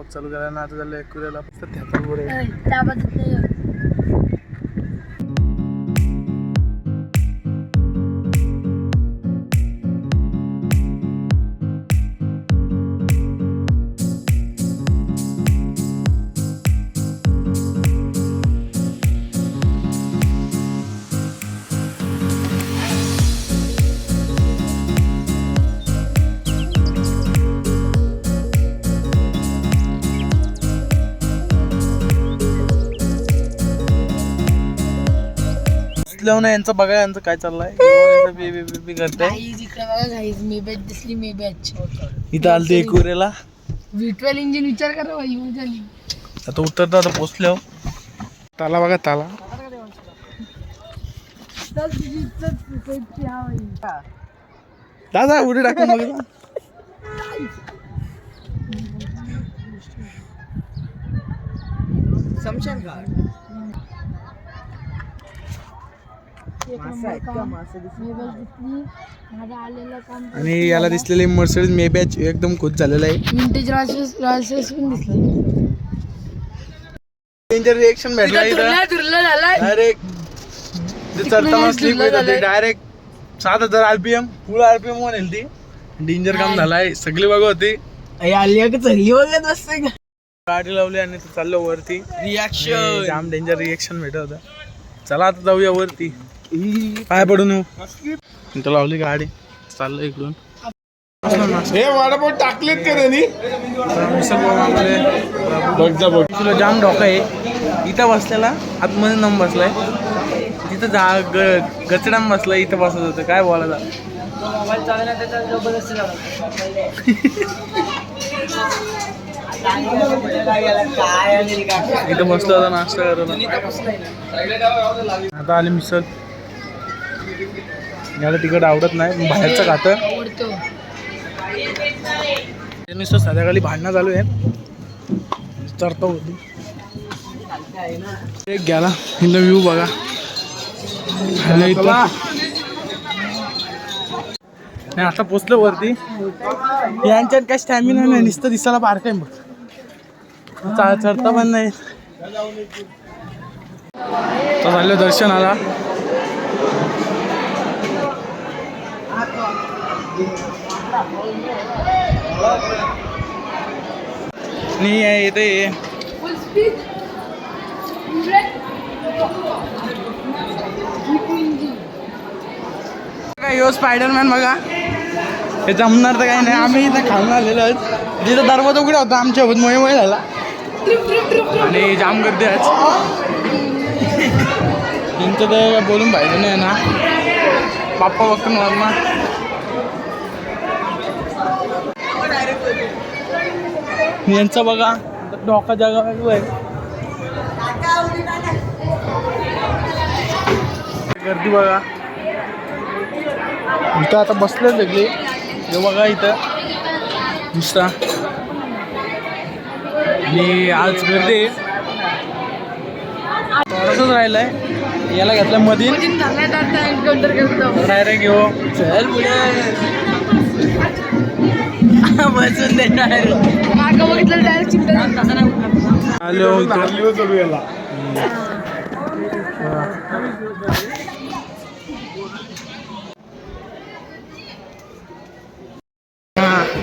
Blog चालू केला ना. आता झालं एकूऱ्याला पुढे ना यांचं बघा, यांचं काय चाललंय. बेबी करताय मी बॅच दिसली. मी बॅच इथं आलते एकूऱ्याला. V12 इंजिन विचार करा भाई. झाली आता उतरता आता पोचलो. ताला बघा ताला. दादा उडी टाकून बघा. समशान घाट आणि याला दिसलेले मर्सिडीज मेबॅच एकदम खुश झालेला आहे. विंटेज रॉयल्स पण दिसलं. डेंजर रिएक्शन भेटला डायरेक्ट. चढताना स्लिप येत होती डायरेक्ट. 7000 RPM फुल RPM म्हणेल ती. डेंजर काम झालाय. सगळी बघा होती. गाडी लावली आणि चाललो वरती. रिॲक्शन जाम डेंजर रिएक्शन भेटत होता. चला आता जाऊया वरती. पाय पडून येऊ. लावली गाडी. चाललो इकडून. हे वडापाव टाकलेत का त्यांनी? तुला जाम डोका आहे. इथं बसलेला आतमध्ये नम बसलाय. तिथं गचडाम बसलाय. इथं बसत होतं. काय बोलायचं. इथं बसलो होता नाश्ता करायला. आता आले मिसल. याला तिकड आवडत नाही. बाहेरचं खातं. नुसतं संध्याकाळी भांडणं चालू आहे. चढतो होती एक गेला. इथं व्ह्यू बघा. नाही आता पोचलो वरती. यांच्यात काय स्टॅमिना नाही. नुसतं दिसायला बारक आहे बघ. चढता पण नाही. तर झालं दर्शनाला. नाही येते काय यो स्पायडरमॅन बघा. हे जमणार तर काही नाही. आम्ही इथं खाऊन आलेलो आहेत. जिथं दरवाजा उघडा होता आमच्या सोबत मोय झाला. आणि जाम गर्दी आज. त्यांचं तर बोलून पाहिजे नाही ना. बाप्पा बघून वर्मा. यांचं बघा डोका जागा आहे. गर्दी बघा. इथं आता बसले सगळे. हे बघा इथं नुसता. आणि आज गर्दी थोडंसंच राहिलंय. याला घेतलं मध्ये डायरेक्ट घेऊ. चल बसून दे.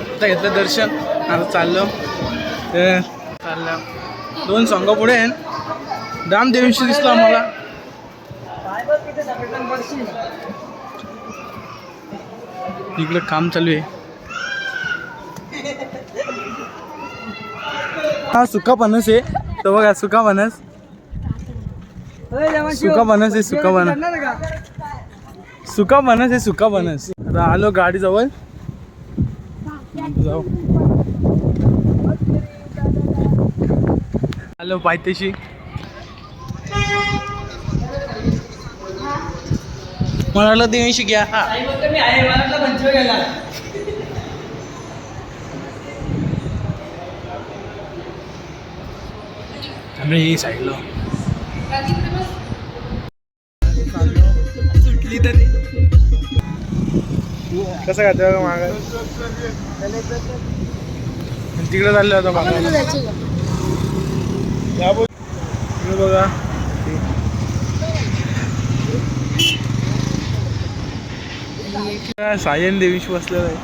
आता घेतलं दर्शन. आता चाललो. चाललं 2 सॉंग पुढे आहे. दाम देवीशी दिसलो आम्हाला. इकडं काम चालू आहे. हा सुका फणस आहे. तो बघा सुका फणस. सुका फणस आहे. सुका फणस. सुका फणस आहे. सुका फणस. आता आलो गाडी जवळ. जाऊ. आलो पायथ्याशी. म्हणाला देवीशी घ्या. आम्ही साईडला सुटली तरी कसं खाते बघा. माग तिकडे चाललो होतो आपण बघा. तिथं जायचं का? इकडे बघा सायन देवीश बसलेला आहे.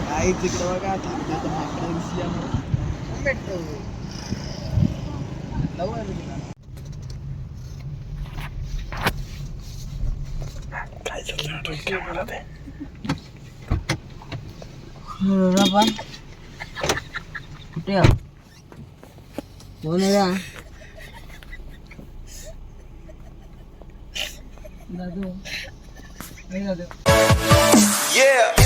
काय चाललं कुठे कोण आहे दादू Yeah.